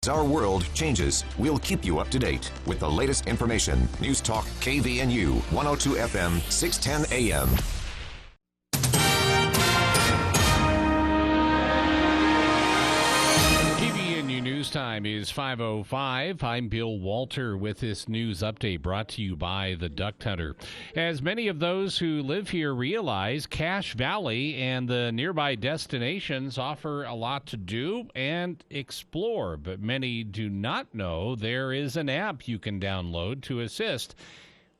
As our world changes, we'll keep you up to date with the latest information. News Talk KVNU 102 FM 610 AM. News time is 5:05. I'm Bill Walter with this news update brought to you by the Duck Hunter. As many of those who live here realize, Cache Valley and the nearby destinations offer a lot to do and explore, but many do not know there is an app you can download to assist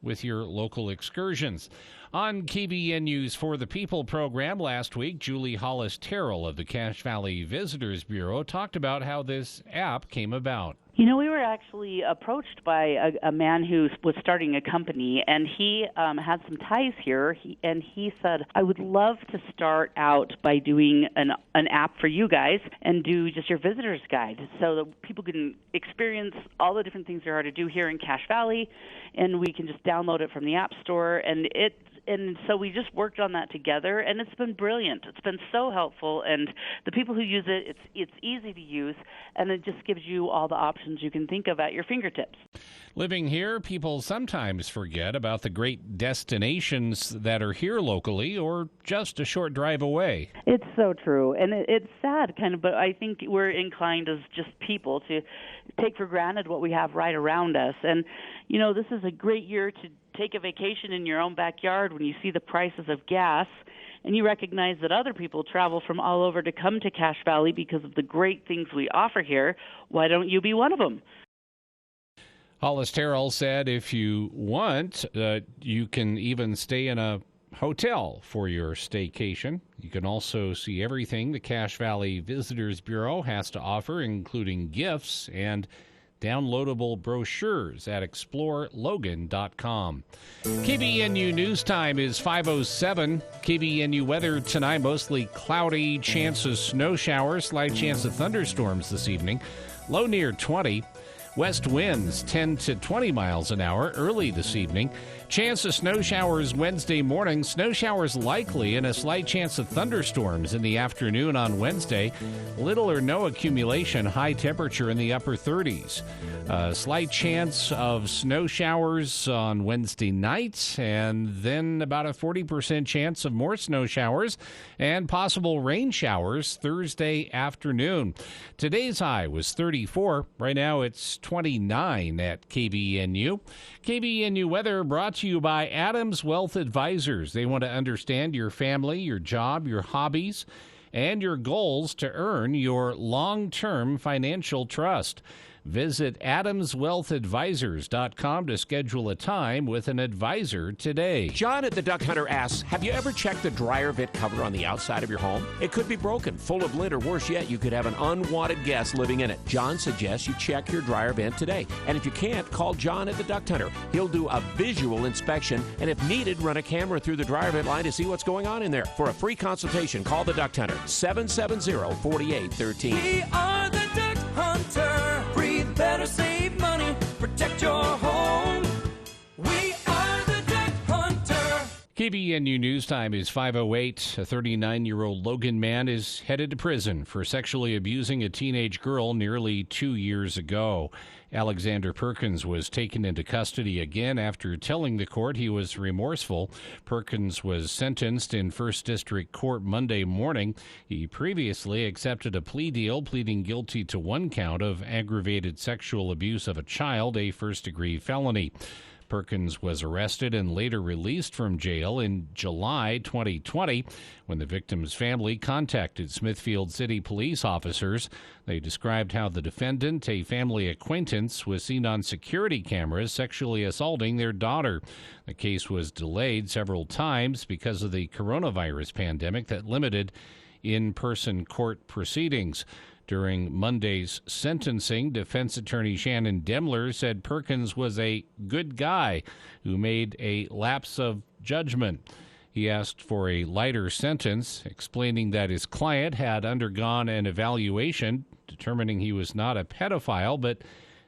with your local excursions. On KVNU's For the People program last week, Julie Hollis-Terrell of the Cache Valley Visitors Bureau talked about how this app came about. You know, we were actually approached by a man who was starting a company, and he had some ties here, and he said, I would love to start out by doing an app for you guys and do just your visitor's guide so that people can experience all the different things there are to do here in Cache Valley, and we can just download it from the App Store, and so we just worked on that together, and it's been brilliant. It's been so helpful, and the people who use it, it's easy to use, and it just gives you all the options you can think of at your fingertips. Living here, people sometimes forget about the great destinations that are here locally or just a short drive away. It's so true, and it's sad, kind of, but I think we're inclined as just people to take for granted what we have right around us. And, you know, this is a great year to take a vacation in your own backyard when you see the prices of gas and you recognize that other people travel from all over to come to Cache Valley because of the great things we offer here. Why don't you be one of them? Hollis-Terrell said if you want, you can even stay in a hotel for your staycation. You can also see everything the Cache Valley Visitors Bureau has to offer, including gifts and downloadable brochures at explorelogan.com. KVNU News Time is 5:07. KVNU weather tonight, mostly cloudy, chance of snow showers, slight chance of thunderstorms this evening. Low near 20. West winds 10 to 20 miles an hour early this evening. Chance of snow showers Wednesday morning. Snow showers likely and a slight chance of thunderstorms in the afternoon on Wednesday. Little or no accumulation. High temperature in the upper 30s. Slight chance of snow showers on Wednesday night, and then about a 40% chance of more snow showers and possible rain showers Thursday afternoon. Today's high was 34. Right now it's 29 at KVNU. KVNU weather brought to you by Adams Wealth Advisors. They want to understand your family, your job, your hobbies, and your goals to earn your long-term financial trust. Visit AdamsWealthAdvisors.com to schedule a time with an advisor today. John at the Duck Hunter asks, have you ever checked the dryer vent cover on the outside of your home? It could be broken, full of lint, or worse yet, you could have an unwanted guest living in it. John suggests you check your dryer vent today. And if you can't, call John at the Duck Hunter. He'll do a visual inspection, and if needed, run a camera through the dryer vent line to see what's going on in there. For a free consultation, call the Duck Hunter, 770-4813. We are the Duck Hunter. Breathe better, save money, protect your home. We are the Duck Hunter. KVNU News Time is 5:08. A 39-year-old Logan man is headed to prison for sexually abusing a teenage girl nearly 2 years ago. Alexander Perkins was taken into custody again after telling the court he was remorseful. Perkins was sentenced in First District Court Monday morning. He previously accepted a plea deal, pleading guilty to one count of aggravated sexual abuse of a child, a first-degree felony. Perkins was arrested and later released from jail in July 2020 when the victim's family contacted Smithfield City police officers. They described how the defendant, a family acquaintance, was seen on security cameras sexually assaulting their daughter. The case was delayed several times because of the coronavirus pandemic that limited in-person court proceedings. During Monday's sentencing, defense attorney Shannon Demler said Perkins was a good guy who made a lapse of judgment. He asked for a lighter sentence, explaining that his client had undergone an evaluation determining he was not a pedophile but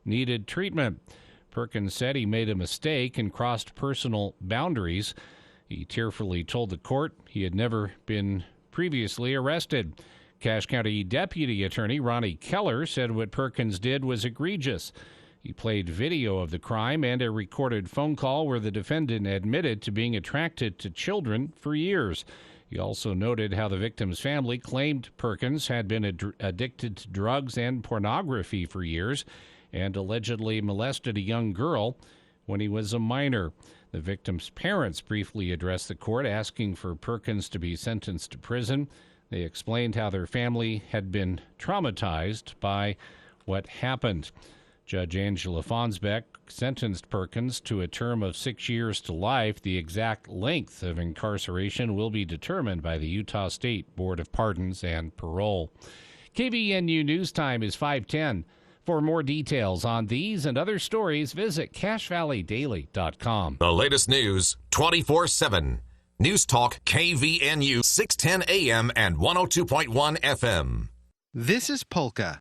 needed treatment. Perkins said he made a mistake and crossed personal boundaries. He tearfully told the court he had never been previously arrested. Cache County Deputy Attorney Ronnie Keller said what Perkins did was egregious. He played video of the crime and a recorded phone call where the defendant admitted to being attracted to children for years. He also noted how the victim's family claimed Perkins had been addicted to drugs and pornography for years and allegedly molested a young girl when he was a minor. The victim's parents briefly addressed the court asking for Perkins to be sentenced to prison. They explained how their family had been traumatized by what happened. Judge Angela Fonsbeck sentenced Perkins to a term of 6 years to life. The exact length of incarceration will be determined by the Utah State Board of Pardons and Parole. KVNU News Time is 5:10. For more details on these and other stories, visit CacheValleyDaily.com. The latest news 24/7. News Talk KVNU 610 AM and 102.1 FM. This is Polka.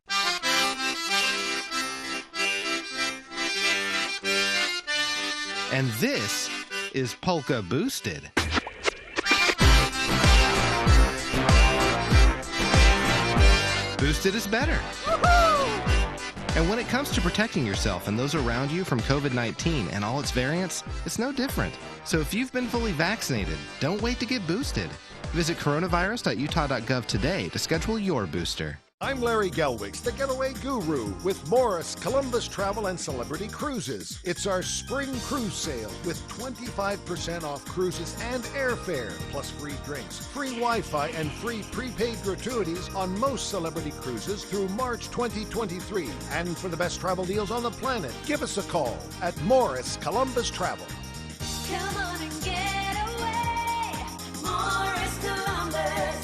And this is Polka Boosted. Boosted is better. And when it comes to protecting yourself and those around you from COVID-19 and all its variants, it's no different. So if you've been fully vaccinated, don't wait to get boosted. Visit coronavirus.utah.gov today to schedule your booster. I'm Larry Gelwigs, the getaway guru with Morris Columbus Travel and Celebrity Cruises. It's our spring cruise sale with 25% off cruises and airfare, plus free drinks, free Wi-Fi, and free prepaid gratuities on most Celebrity Cruises through March 2023. And for the best travel deals on the planet, give us a call at Morris Columbus Travel. Come on and get away, Morris Columbus.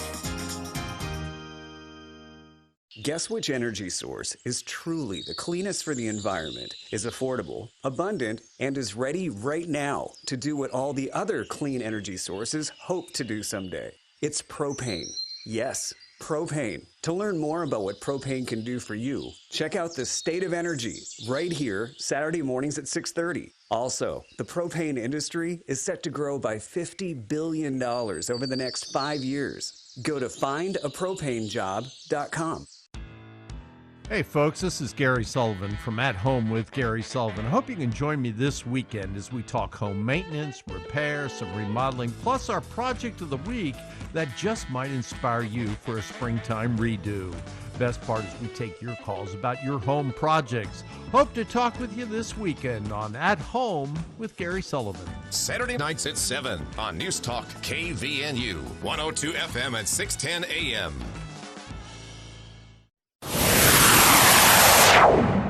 Guess which energy source is truly the cleanest for the environment, is affordable, abundant, and is ready right now to do what all the other clean energy sources hope to do someday? It's propane. Yes, propane. To learn more about what propane can do for you, check out the State of Energy right here, Saturday mornings at 6:30. Also, the propane industry is set to grow by $50 billion over the next 5 years. Go to findapropanejob.com. Hey folks, this is Gary Sullivan from At Home with Gary Sullivan. I hope you can join me this weekend as we talk home maintenance, repair, some remodeling, plus our project of the week that just might inspire you for a springtime redo. Best part is we take your calls about your home projects. Hope to talk with you this weekend on At Home with Gary Sullivan. Saturday nights at 7 on News Talk KVNU 102 FM at 610 AM.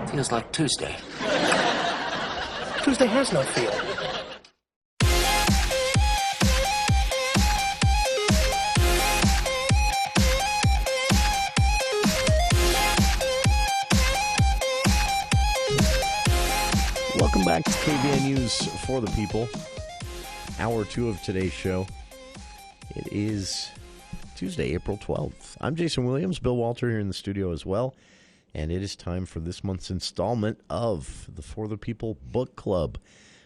Feels like Tuesday. Tuesday has no feel. Welcome back to KVNU's For the People. Hour 2 of today's show. It is Tuesday, April 12th. I'm Jason Williams, Bill Walter here in the studio as well. And it is time for this month's installment of the For the People Book Club.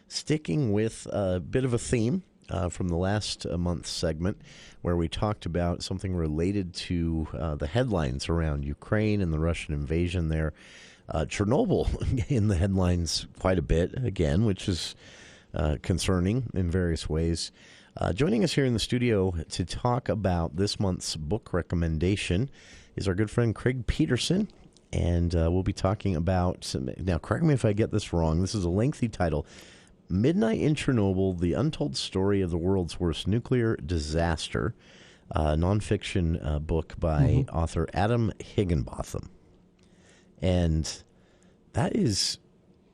Sticking with a bit of a theme from the last month's segment where we talked about something related to the headlines around Ukraine and the Russian invasion there. Chernobyl in the headlines quite a bit, again, which is concerning in various ways. Joining us here in the studio to talk about this month's book recommendation is our good friend Craig Petersen. And we'll be talking about, now correct me if I get this wrong, this is a lengthy title, Midnight in Chernobyl, The Untold Story of the World's Worst Nuclear Disaster, a nonfiction book by author Adam Higginbotham. And that is,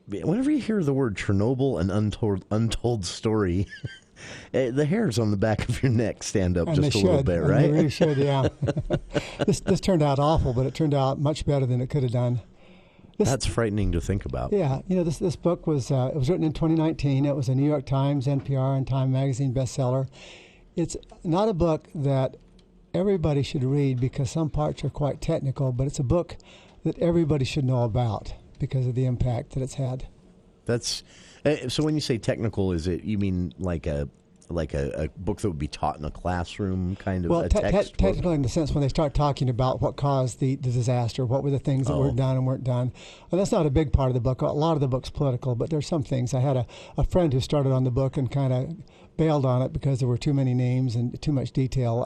whenever you hear the word Chernobyl, an untold story, the hairs on the back of your neck stand up just a little bit, right? They really should, yeah. This turned out awful, but it turned out much better than it could have done. That's frightening to think about. Yeah, this book was it was written in 2019. It was a New York Times, NPR, and Time Magazine bestseller. It's not a book that everybody should read because some parts are quite technical, but it's a book that everybody should know about because of the impact that it's had. That's so when you say technical, is it, you mean like a like a book that would be taught in a classroom, kind of well, a textbook? technically, in the sense when they start talking about what caused the disaster, what were the things that were done and weren't done. And that's not a big part of the book. A lot of the book's political, but there's some things. I had a friend who started on the book and kind of bailed on it because there were too many names and too much detail.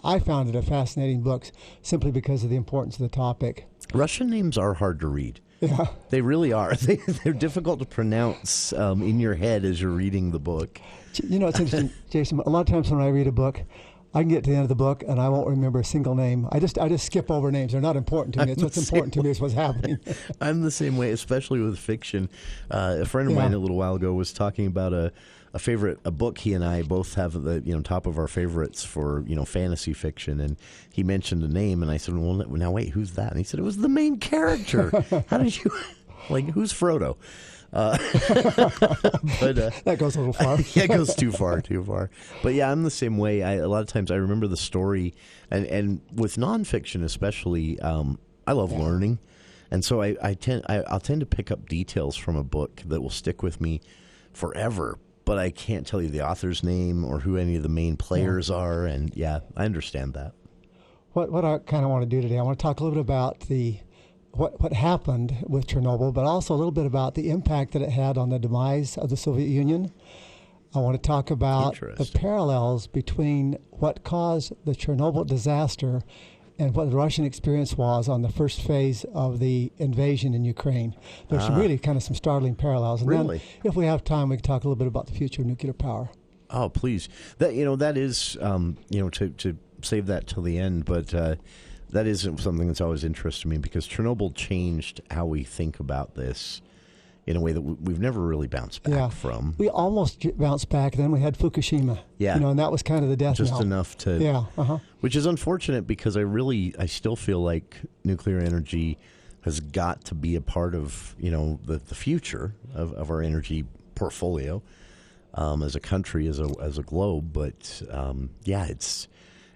I found it a fascinating book simply because of the importance of the topic. Russian names are hard to read. Yeah. They really are. They're difficult to pronounce in your head as you're reading the book. You know, it's interesting, Jason. A lot of times when I read a book, I can get to the end of the book and I won't remember a single name. I just skip over names. They're not important to me. It's what's important to me is what's happening. I'm the same way, especially with fiction. A friend of mine a little while ago was talking about a book he and I both have the top of our favorites for fantasy fiction, and he mentioned a name, and I said, well, now wait, who's that? And he said, it was the main character. How did you who's Frodo? But that goes a little far. Yeah, it goes too far. But yeah, I'm the same way. A lot of times I remember the story, and with nonfiction especially, I love learning, and so I'll tend to pick up details from a book that will stick with me forever. But I can't tell you the author's name or who any of the main players are, and I understand that. What I kind of want to do today, I want to talk a little bit about what happened with Chernobyl, but also a little bit about the impact that it had on the demise of the Soviet Union. I want to talk about the parallels between what caused the Chernobyl disaster and what the Russian experience was on the first phase of the invasion in Ukraine. There's some startling parallels. And then, if we have time, we can talk a little bit about the future of nuclear power. Oh, please. That is to save that till the end, but that is something that's always interested me because Chernobyl changed how we think about this in a way that we've never really bounced back from. We almost bounced back. Then we had Fukushima. Yeah. And that was kind of the death knell. Just enough to... Which is unfortunate because I still feel like nuclear energy has got to be a part of, the future of our energy portfolio as a country, as a globe. But,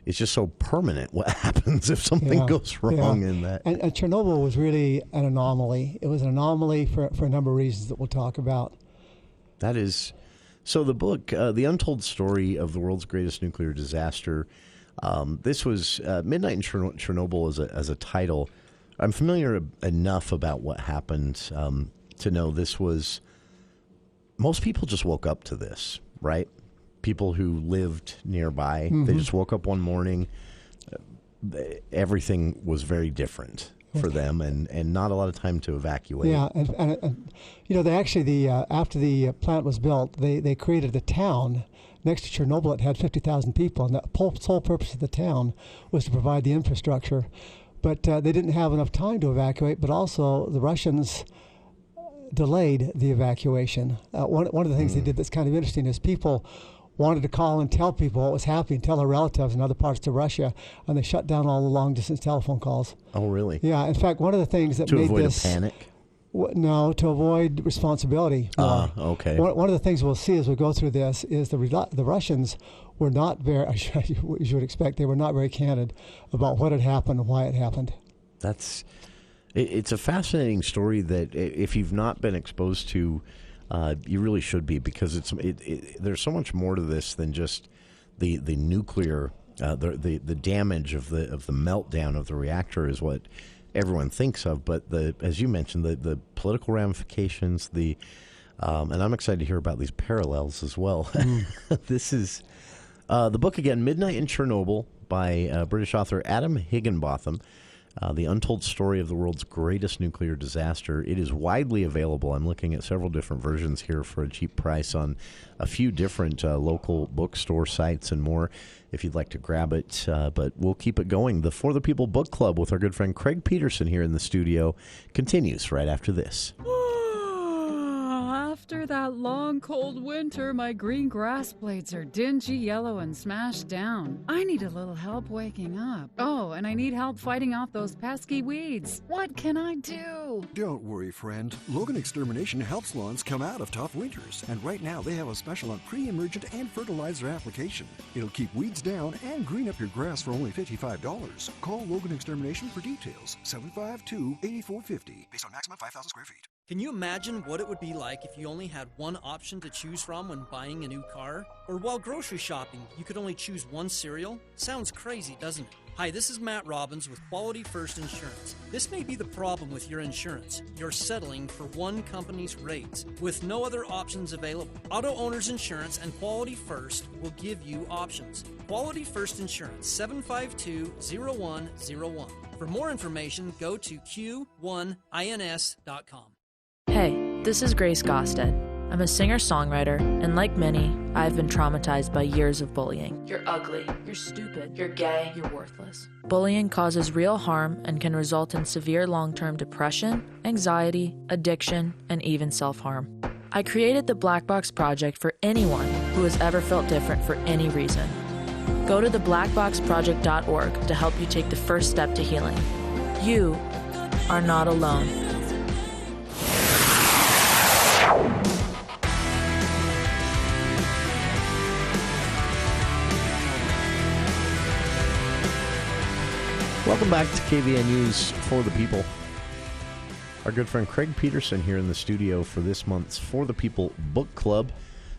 it's just so permanent what happens if something goes wrong in that. And Chernobyl was really an anomaly. It was an anomaly for a number of reasons that we'll talk about. That is... So the book, The Untold Story of the World's Greatest Nuclear Disaster, this was Midnight in Chernobyl as a title. I'm familiar enough about what happened to know this was... Most people just woke up to this, right? People who lived nearby, they just woke up one morning. Everything was very different for them, and not a lot of time to evacuate. Yeah, and they actually after the plant was built, they created a town next to Chernobyl. It had 50,000 people, and the sole purpose of the town was to provide the infrastructure. But they didn't have enough time to evacuate. But also the Russians delayed the evacuation. One of the things they did that's kind of interesting is people wanted to call and tell people what was happening, tell their relatives in other parts of Russia, and they shut down all the long-distance telephone calls. Oh, really? Yeah. In fact, one of the things that made this... To avoid a panic? No, to avoid responsibility. Okay. One of the things we'll see as we go through this is the Russians were not very, as you would expect, they were not very candid about what had happened and why it happened. It's a fascinating story that if you've not been exposed to, you really should be, because there's so much more to this than just the nuclear, the damage of the meltdown of the reactor is what everyone thinks of, but as you mentioned, the political ramifications, and I'm excited to hear about these parallels as well. This is the book again, Midnight in Chernobyl, by British author Adam Higginbotham. The Untold Story of the World's Greatest Nuclear Disaster. It is widely available. I'm looking at several different versions here for a cheap price on a few different local bookstore sites and more if you'd like to grab it. But we'll keep it going. The For the People Book Club with our good friend Craig Petersen here in the studio continues right after this. After that long, cold winter, my green grass blades are dingy, yellow, and smashed down. I need a little help waking up. Oh, and I need help fighting off those pesky weeds. What can I do? Don't worry, friend. Logan Extermination helps lawns come out of tough winters. And right now, they have a special on pre-emergent and fertilizer application. It'll keep weeds down and green up your grass for only $55. Call Logan Extermination for details. 752-8450. Based on maximum 5,000 square feet. Can you imagine what it would be like if you only had one option to choose from when buying a new car? Or while grocery shopping, you could only choose one cereal? Sounds crazy, doesn't it? Hi, this is Matt Robbins with Quality First Insurance. This may be the problem with your insurance. You're settling for one company's rates with no other options available. Auto Owners Insurance and Quality First will give you options. Quality First Insurance, 752-0101. For more information, go to q1ins.com. Hey, this is Grace Gosted. I'm a singer-songwriter, and like many, I've been traumatized by years of bullying. You're ugly, you're stupid, you're gay, you're worthless. Bullying causes real harm and can result in severe long-term depression, anxiety, addiction, and even self-harm. I created the Black Box Project for anyone who has ever felt different for any reason. Go to theblackboxproject.org to help you take the first step to healing. You are not alone. Welcome back to KVN News for the People. Our good friend Craig Petersen here in the studio for this month's For the People Book Club,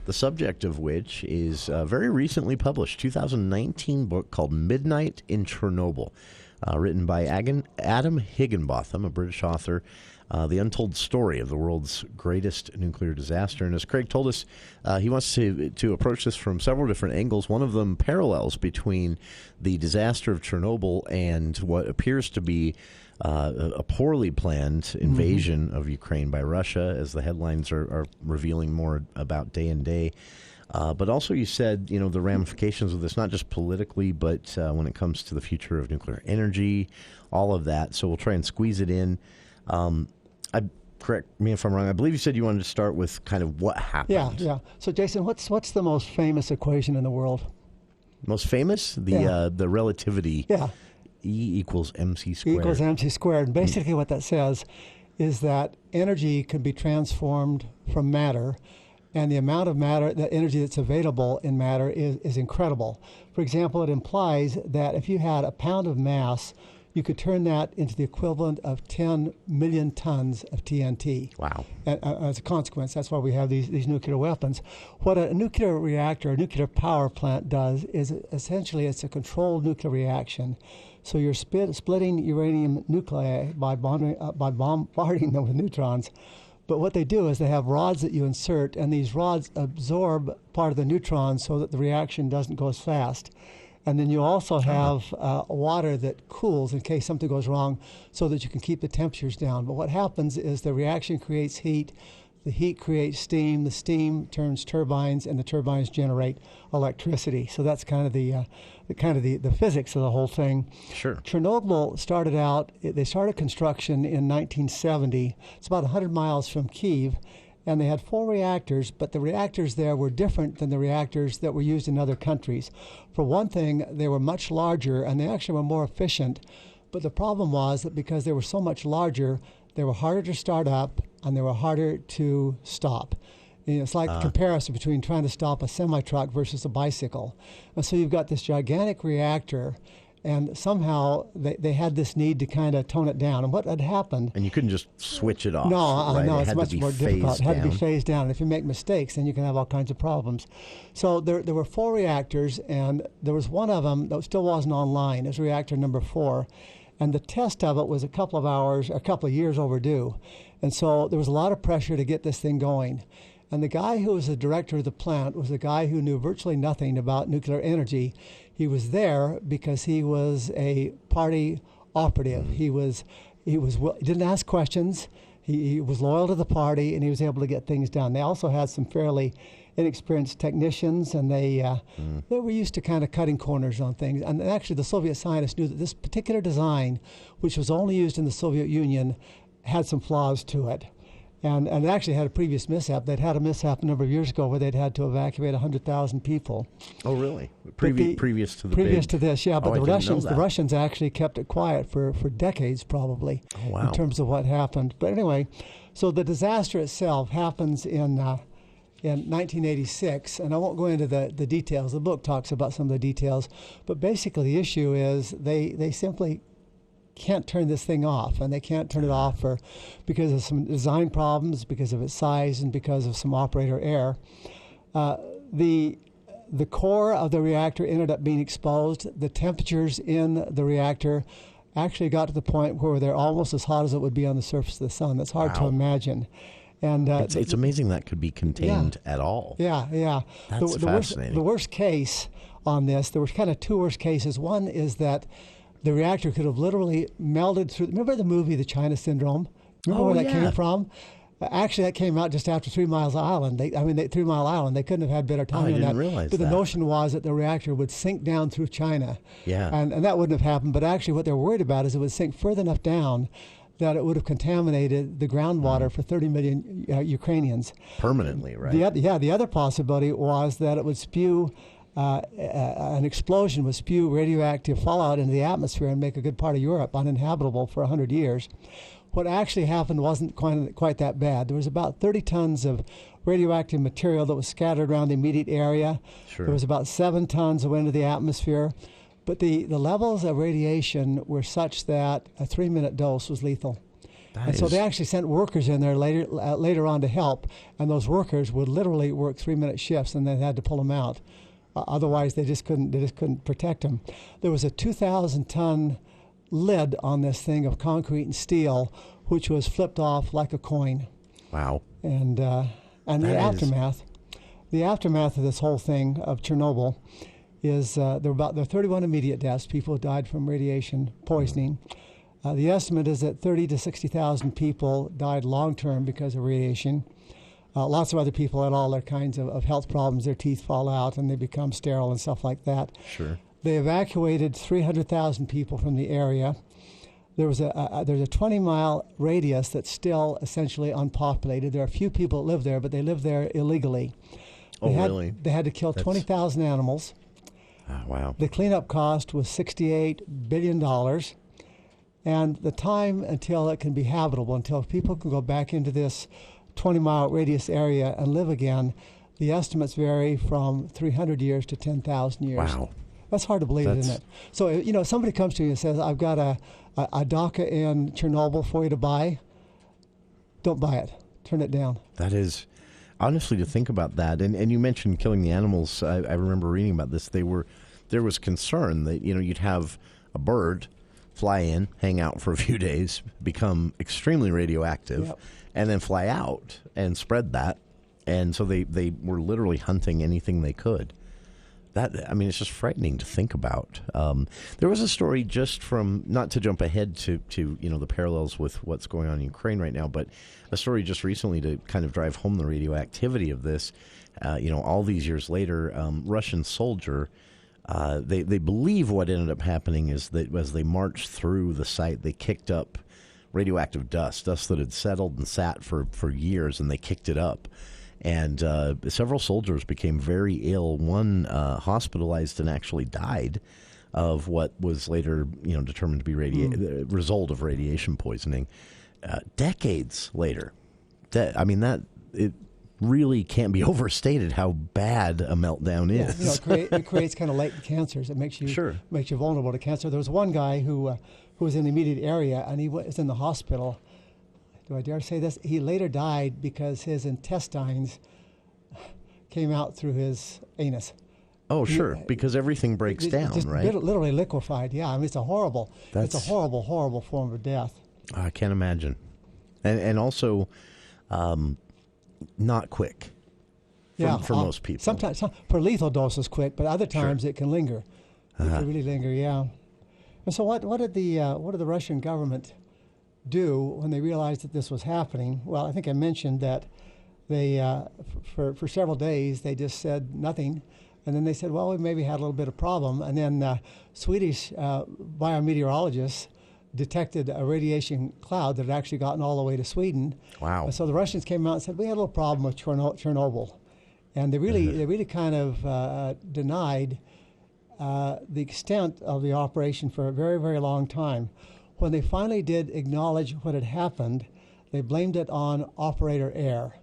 the subject of which is a very recently published 2019 book called Midnight in Chernobyl, written by Adam Higginbotham, a British author, the untold story of the world's greatest nuclear disaster. And as Craig told us, he wants to approach this from several different angles. One of them parallels between the disaster of Chernobyl and what appears to be a poorly planned invasion of Ukraine by Russia, as the headlines are revealing more about day and day. But also you said, the ramifications of this, not just politically, but when it comes to the future of nuclear energy, all of that. So we'll try and squeeze it in. Correct me if I'm wrong. I believe you said you wanted to start with kind of what happened. Yeah. So, Jason, what's the most famous equation in the world? Most famous? The relativity. Yeah. E equals mc squared. E equals mc squared. And basically what that says is that energy can be transformed from matter, and the amount of matter, the energy that's available in matter is incredible. For example, it implies that if you had a pound of mass, you could turn that into the equivalent of 10 million tons of TNT. Wow. As a consequence, that's why we have these nuclear weapons. What a nuclear reactor, a nuclear power plant does is essentially it's a controlled nuclear reaction. So you're splitting uranium nuclei by bombarding them with neutrons. But what they do is they have rods that you insert, and these rods absorb part of the neutrons so that the reaction doesn't go as fast. And then you also have water that cools in case something goes wrong so that you can keep the temperatures down. But what happens is the reaction creates heat, the heat creates steam, the steam turns turbines, and the turbines generate electricity. So that's kind of the physics of the whole thing. Sure. Chernobyl they started construction in 1970. It's about 100 miles from Kyiv. And they had 4 reactors, but the reactors there were different than the reactors that were used in other countries. For one thing, they were much larger, and they actually were more efficient. But the problem was that because they were so much larger, they were harder to start up, and they were harder to stop. It's like a comparison between trying to stop a semi-truck versus a bicycle. And so you've got this gigantic reactor, and somehow they had this need to kind of tone it down. And what had happened... And you couldn't just switch it off. No, right? No, it's much more difficult. It had to be phased down. And if you make mistakes, then you can have all kinds of problems. So there were 4 reactors, and there was one of them that still wasn't online. It was reactor number 4. And the test of it was a couple of years overdue. And so there was a lot of pressure to get this thing going. And the guy who was the director of the plant was a guy who knew virtually nothing about nuclear energy. He was there because he was a party operative. He didn't ask questions. He was loyal to the party, and he was able to get things done. They also had some fairly inexperienced technicians, and they were used to kind of cutting corners on things. And actually, the Soviet scientists knew that this particular design, which was only used in the Soviet Union, had some flaws to it. And it actually had a previous mishap. They'd had a mishap a number of years ago where they'd had to evacuate 100,000 people. Oh, really? Previous to this, yeah. But the Russians actually kept it quiet for decades, probably, wow. in terms of what happened. But anyway, so the disaster itself happens in 1986, and I won't go into the details. The book talks about some of the details, but basically the issue is they simply can't turn this thing off, and they can't turn it off because of some design problems, because of its size, and because of some operator error. The core of the reactor ended up being exposed. The temperatures in the reactor actually got to the point where they're almost as hot as it would be on the surface of the sun. That's hard to imagine. And it's amazing that could be contained at all. Yeah. That's fascinating. The worst case on this, there was kind of two worst cases. One is that the reactor could have literally melded through. Remember the movie The China Syndrome? Remember where that came from? Actually, that came out just after 3 Mile Island. 3 Mile Island, they couldn't have had better timing on that. I didn't realize but that. The notion was that the reactor would sink down through China. Yeah. And that wouldn't have happened. But actually, what they're worried about is it would sink further enough down that it would have contaminated the groundwater for 30 million Ukrainians. Permanently, right? The other possibility was that it would spew, an explosion would spew radioactive fallout into the atmosphere and make a good part of Europe uninhabitable for 100 years. What actually happened wasn't quite that bad. There was about 30 tons of radioactive material that was scattered around the immediate area. Sure. There was about 7 tons that went into the atmosphere. But the levels of radiation were such that a 3-minute dose was lethal. So they actually sent workers in there later on to help, and those workers would literally work 3-minute shifts, and they had to pull them out. Otherwise, they just couldn't protect them. There was a 2,000-ton lid on this thing of concrete and steel, which was flipped off like a coin. Wow. And the aftermath of this whole thing of Chernobyl is there were 31 immediate deaths. People died from radiation poisoning. The estimate is that 30 to 60,000 people died long-term because of radiation. Lots of other people had all their kinds of health problems. Their teeth fall out and they become sterile and stuff like that. Sure. They evacuated 300,000 people from the area. There's a 20-mile radius that's still essentially unpopulated. There are a few people that live there, but they live there illegally. Really? They had to kill 20,000 animals. Oh, wow. The cleanup cost was $68 billion. And the time until it can be habitable, until people can go back into this 20-mile radius area and live again, the estimates vary from 300 years to 10,000 years. Wow. That's hard to believe, isn't it? So, somebody comes to you and says, I've got a DACA in Chernobyl for you to buy. Don't buy it. Turn it down. That is, honestly, to think about that. And you mentioned killing the animals. I remember reading about this. There was concern that, you'd have a bird fly in, hang out for a few days, become extremely radioactive, and then fly out and spread that. And so they were literally hunting anything they could. It's just frightening to think about. There was a story just from, not to jump ahead to the parallels with what's going on in Ukraine right now, but a story just recently to kind of drive home the radioactivity of this. All these years later, Russian soldier, they believe what ended up happening is that as they marched through the site, they kicked up radioactive dust that had settled and sat for years, and they kicked it up. And several soldiers became very ill. One hospitalized and actually died of what was later, determined to be the result of radiation poisoning. Decades later, it really can't be overstated how bad a meltdown is. It creates kind of latent cancers. It makes you vulnerable to cancer. There was one guy who was in the immediate area, and he was in the hospital. Do I dare say this? He later died because his intestines came out through his anus. Oh, sure, because everything breaks down, right? Literally liquefied. Yeah, it's a horrible form of death. I can't imagine, and also not quick. For most people. Sometimes for lethal doses, quick, but other times it can linger. It can really linger. Yeah. And so, what did the Russian government do when they realized that this was happening? Well, I think I mentioned that they, for several days, they just said nothing. And then they said, well, we maybe had a little bit of problem. And then Swedish biometeorologists detected a radiation cloud that had actually gotten all the way to Sweden. Wow. And so the Russians came out and said, we had a little problem with Chernobyl. And they really kind of denied the extent of the operation for a very, very long time. When they finally did acknowledge what had happened, they blamed it on operator error.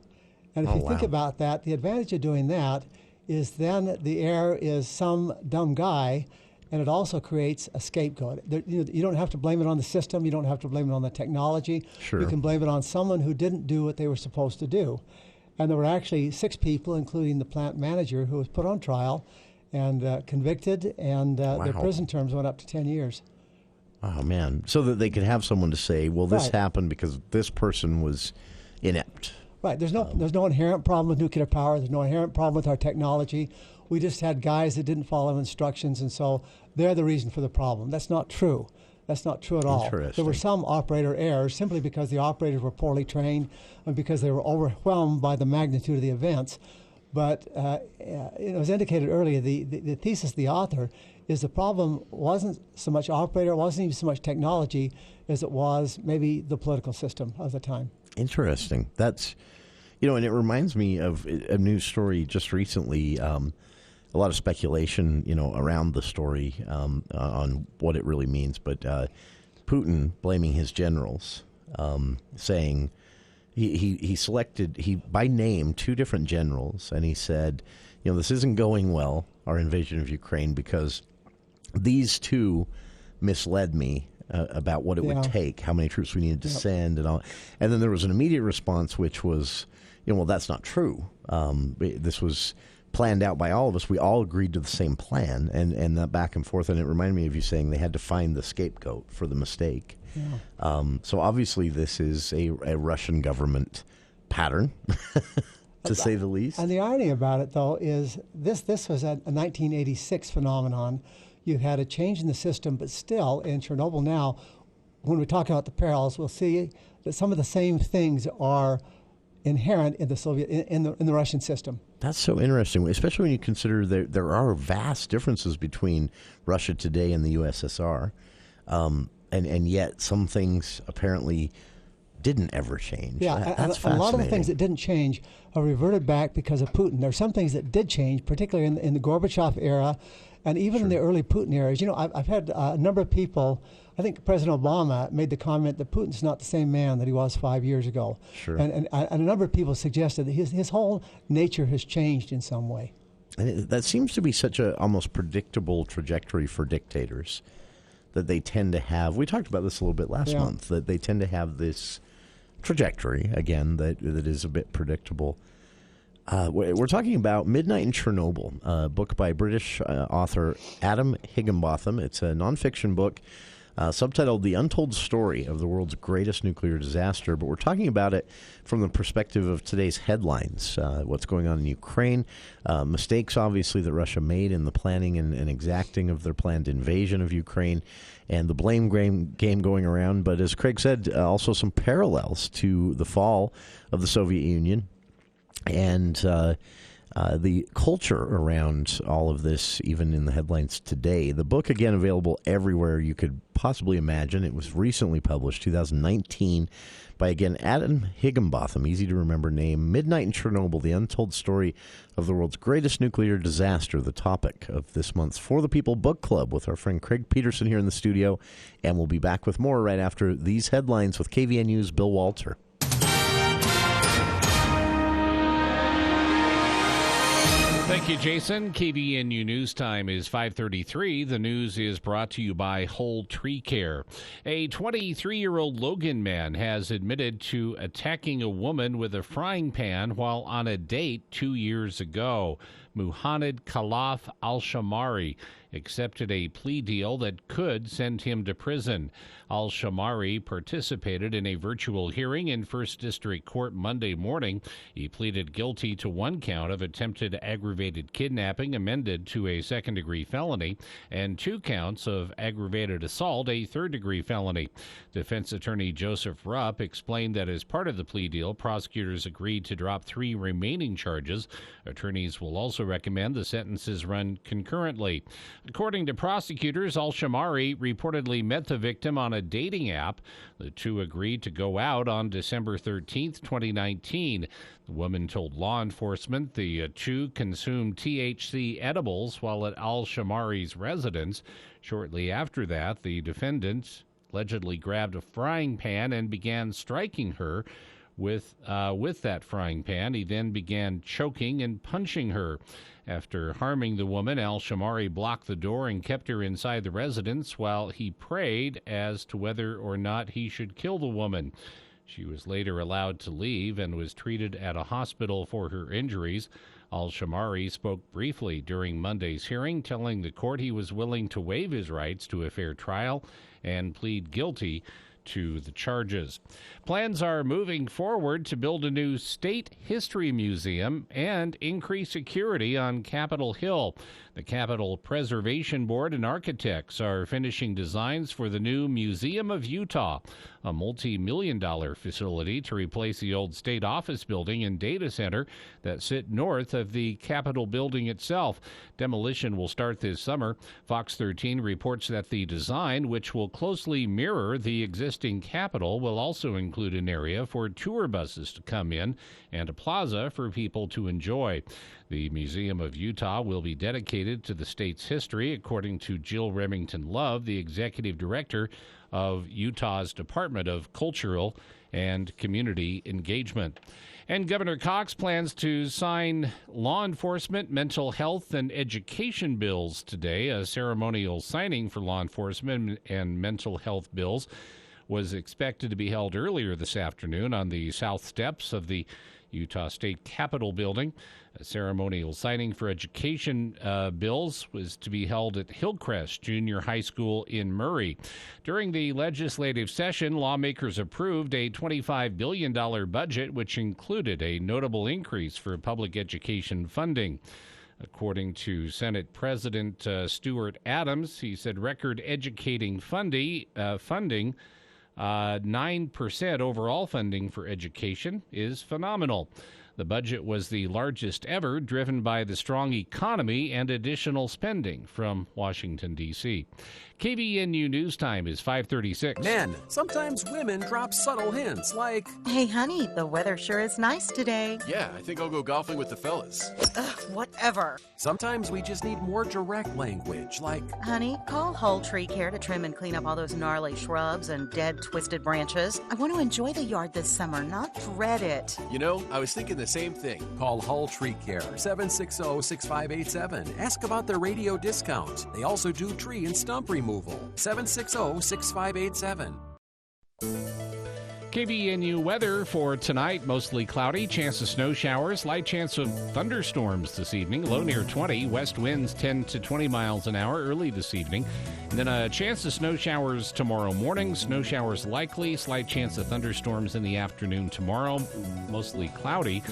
And if you think about that, the advantage of doing that is then the error is some dumb guy and it also creates a scapegoat. You don't have to blame it on the system. You don't have to blame it on the technology. Sure. You can blame it on someone who didn't do what they were supposed to do. And there were actually 6 people, including the plant manager, who was put on trial and convicted, and their prison terms went up to 10 years. Oh, man. So that they could have someone to say, well, this happened because this person was inept. Right. There's no inherent problem with nuclear power. There's no inherent problem with our technology. We just had guys that didn't follow instructions, and so they're the reason for the problem. That's not true. That's not true at all. There were some operator errors simply because the operators were poorly trained and because they were overwhelmed by the magnitude of the events. But as indicated earlier, the thesis of the author is the problem wasn't so much operator, it wasn't even so much technology as it was maybe the political system of the time. Interesting. That's, and it reminds me of a news story just recently. A lot of speculation, around the story on what it really means. But Putin blaming his generals, saying he selected by name 2 different generals, and he said, this isn't going well, our invasion of Ukraine, because these 2 misled me about what it would take, how many troops we needed to send, and all. And then there was an immediate response, which was, well, that's not true. This was planned out by all of us. We all agreed to the same plan, and that back and forth. And it reminded me of you saying they had to find the scapegoat for the mistake. Yeah. So obviously this is a Russian government pattern, to say the least. And the irony about it, though, is this was a 1986 phenomenon. You had a change in the system, but still in Chernobyl now, when we talk about the perils, we'll see that some of the same things are inherent in the Soviet in the Russian system. That's so interesting, especially when you consider there are vast differences between Russia today and the USSR, and yet some things apparently didn't ever change. Yeah, that's fascinating. A lot of the things that didn't change are reverted back because of Putin. There are some things that did change, particularly in the Gorbachev era, and even in the early Putin eras. I've had a number of people. I think President Obama made the comment that Putin's not the same man that he was 5 years ago. Sure. And a number of people suggested that his whole nature has changed in some way. And that seems to be such a almost predictable trajectory for dictators, that they tend to have. We talked about this a little bit last month, that they tend to have this trajectory, again, that is a bit predictable. We're talking about Midnight in Chernobyl, a book by British author Adam Higginbotham. It's a nonfiction book subtitled The Untold Story of the World's Greatest Nuclear Disaster. But we're talking about it from the perspective of today's headlines, what's going on in Ukraine, mistakes, obviously, that Russia made in the planning and exacting of their planned invasion of Ukraine, and the blame game going around. But as Craig said, also some parallels to the fall of the Soviet Union and the culture around all of this, even in the headlines today. The book, again, available everywhere you could possibly imagine. It was recently published, 2019, by, again, Adam Higginbotham, easy to remember name. Midnight in Chernobyl, the untold story of the world's greatest nuclear disaster, the topic of this month's For the People Book Club with our friend Craig Petersen here in the studio. And we'll be back with more right after these headlines with KVNU's Bill Walter. Thank you, Jason. KVNU News Time is 5:33. The news is brought to you by Whole Tree Care. A 23-year-old Logan man has admitted to attacking a woman with a frying pan while on a date 2 years ago. Muhammad Khalaf Al-Shamari accepted a plea deal that could send him to prison. Al-Shamari participated in a virtual hearing in First District Court Monday morning. He pleaded guilty to one count of attempted aggravated kidnapping, amended to a second-degree felony, and 2 counts of aggravated assault, a third-degree felony. Defense attorney Joseph Rupp explained that as part of the plea deal, prosecutors agreed to drop 3 remaining charges. Attorneys will also recommend the sentences run concurrently. According to prosecutors, Al-Shamari reportedly met the victim on a dating app. The two agreed to go out on December 13th, 2019. The woman told law enforcement the two consumed THC edibles while at Al-Shamari's residence. Shortly after that, the defendant allegedly grabbed a frying pan and began striking her with that frying pan. He then began choking and punching her. After harming the woman, al-Shamari blocked the door and kept her inside the residence while he prayed as to whether or not he should kill the woman. She was later allowed to leave and was treated at a hospital for her injuries. Al-Shamari spoke briefly during Monday's hearing, telling the court he was willing to waive his rights to a fair trial and plead guilty to the charges. Plans are moving forward to build a new state history museum and increase security on Capitol Hill. The Capitol Preservation Board and architects are finishing designs for the new Museum of Utah, a multi-million-dollar facility to replace the old state office building and data center that sit north of the Capitol building itself. Demolition will start this summer. Fox 13 reports that the design, which will closely mirror the existing Capitol, will also include an area for tour buses to come in and a plaza for people to enjoy. The Museum of Utah will be dedicated to the state's history, according to Jill Remington Love, the executive director of Utah's Department of Cultural and Community Engagement. And Governor Cox plans to sign law enforcement, mental health, and education bills today. A ceremonial signing for law enforcement and mental health bills was expected to be held earlier this afternoon on the south steps of the Utah State Capitol building. A ceremonial signing for education bills was to be held at Hillcrest Junior High School in Murray. During the legislative session, lawmakers approved a $25 billion budget, which included a notable increase for public education funding. According to Senate President Stuart Adams, he said record educating funding 9% overall funding for education is phenomenal. The budget was the largest ever, driven by the strong economy and additional spending from Washington, D.C. KVNU News Time is 5:36. Men, sometimes women drop subtle hints like, "Hey, honey, the weather sure is nice today." "Yeah, I think I'll go golfing with the fellas." Ugh, whatever. Sometimes we just need more direct language like, "Honey, call Whole Tree Care to trim and clean up all those gnarly shrubs and dead, twisted branches. I want to enjoy the yard this summer, not dread it." You know, I was thinking the same thing. Call Hull Tree Care, 760-6587. Ask about their radio discount. They also do tree and stump removal. 760-6587. KVNU weather for tonight, mostly cloudy, chance of snow showers, light chance of thunderstorms this evening, low near 20, west winds 10 to 20 miles an hour early this evening. And then a chance of snow showers tomorrow morning, snow showers likely, slight chance of thunderstorms in the afternoon tomorrow, mostly cloudy,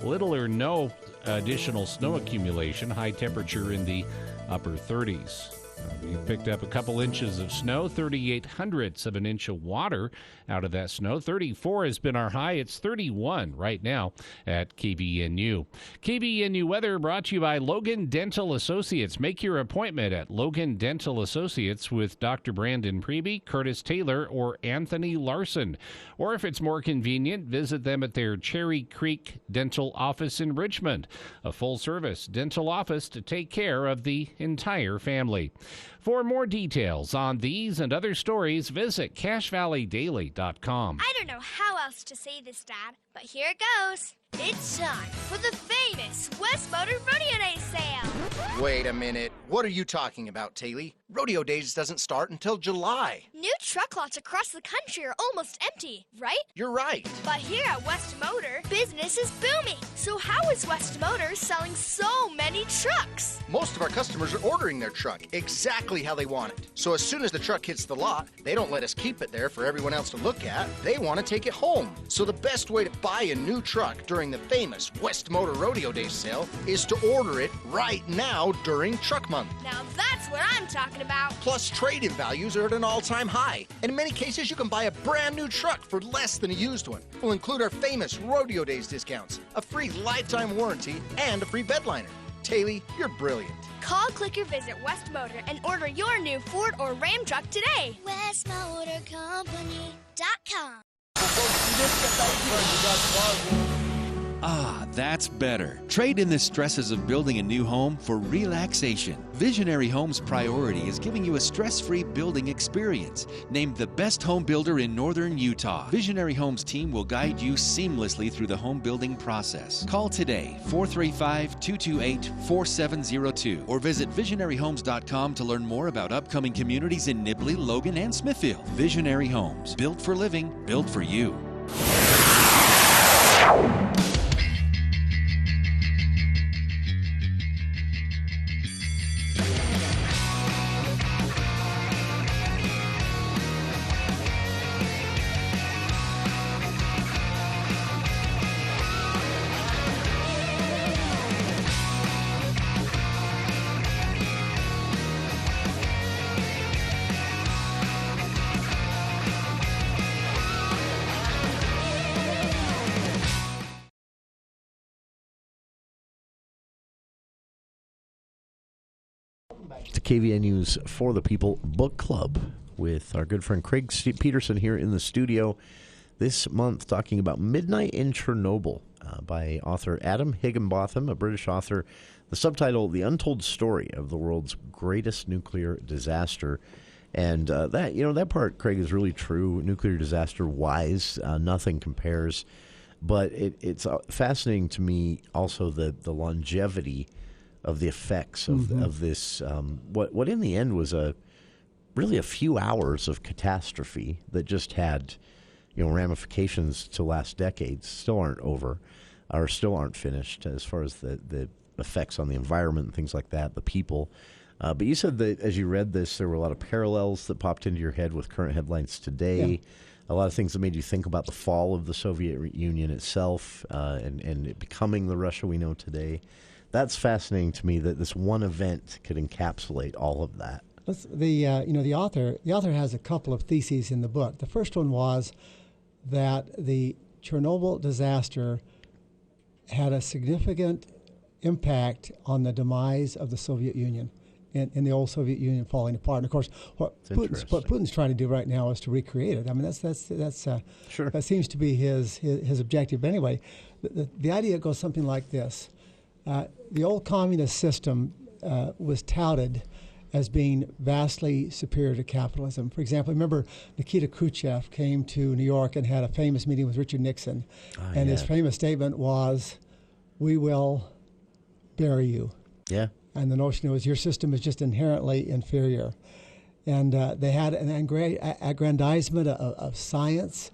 little or no additional snow accumulation, high temperature in the upper 30s. We picked up a couple inches of snow, 0.38 of an inch of water out of that snow. 34 has been our high. It's 31 right now at KVNU. KVNU weather brought to you by Logan Dental Associates. Make your appointment at Logan Dental Associates with Dr. Brandon Preby, Curtis Taylor, or Anthony Larson. Or if it's more convenient, visit them at their Cherry Creek Dental Office in Richmond, a full-service dental office to take care of the entire family. For more details on these and other stories, visit CashValleyDaily.com. I don't know how else to say this, Dad, but here it goes. It's time for the famous West Motor Rodeo Day sale. Wait a minute. What are you talking about, Taylor? Rodeo Days doesn't start until July. New truck lots across the country are almost empty, right? You're right. But here at West Motor, business is booming. So how is West Motor selling so many trucks? Most of our customers are ordering their truck exactly how they want it. So as soon as the truck hits the lot, they don't let us keep it there for everyone else to look at. They want to take it home. So the best way to buy a new truck during the famous West Motor Rodeo Day sale is to order it right now during Truck Month. Now that's what I'm talking about. Plus, trade-in values are at an all-time high. And in many cases, you can buy a brand new truck for less than a used one. We'll include our famous Rodeo Days discounts, a free lifetime warranty, and a free bed liner. Taylor, you're brilliant. Call, click, or visit West Motor and order your new Ford or Ram truck today. WestMotorCompany.com. Ah, that's better. Trade in the stresses of building a new home for relaxation. Visionary Homes Priority is giving you a stress-free building experience. Named the best home builder in northern Utah, Visionary Homes team will guide you seamlessly through the home building process. Call today, 435-228-4702, or visit visionaryhomes.com to learn more about upcoming communities in Nibley, Logan, and Smithfield. Visionary Homes, built for living, built for you. The KVNU's For the People Book Club with our good friend Craig Petersen here in the studio this month, talking about Midnight in Chernobyl by author Adam Higginbotham, a British author. The subtitle, The Untold Story of the World's Greatest Nuclear Disaster. And that part, Craig, is really true. Nuclear disaster-wise, nothing compares. But it's fascinating to me also the longevity of the effects of this, what in the end was really a few hours of catastrophe that just had, ramifications to last decades, still aren't over, or still aren't finished as far as the effects on the environment and things like that, the people. But you said that as you read this, there were a lot of parallels that popped into your head with current headlines today. Yeah. A lot of things that made you think about the fall of the Soviet Union itself and it becoming the Russia we know today. That's fascinating to me that this one event could encapsulate all of that. The author has a couple of theses in the book. The first one was that the Chernobyl disaster had a significant impact on the demise of the Soviet Union and the old Soviet Union falling apart. And of course, what Putin's trying to do right now is to recreate it. I mean, that's sure. That seems to be his objective. But anyway, the idea goes something like this. The old communist system was touted as being vastly superior to capitalism. For example, remember Nikita Khrushchev came to New York and had a famous meeting with Richard Nixon. And his famous statement was, "We will bury you." Yeah. And the notion was your system is just inherently inferior. And they had an aggrandizement of science.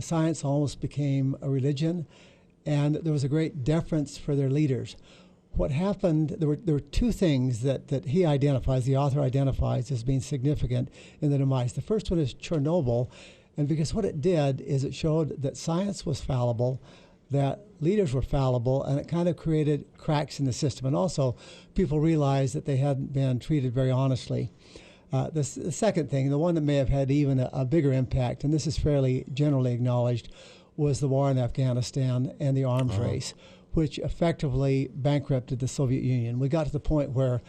Science almost became a religion. And there was a great deference for their leaders. What happened, there were two things that the author identifies as being significant in the demise. The first one is Chernobyl, and because what it did is it showed that science was fallible, that leaders were fallible, and it kind of created cracks in the system. And also, people realized that they hadn't been treated very honestly. The second thing, the one that may have had even a bigger impact, and this is fairly generally acknowledged, was the war in Afghanistan and the arms race, which effectively bankrupted the Soviet Union. We got to the point where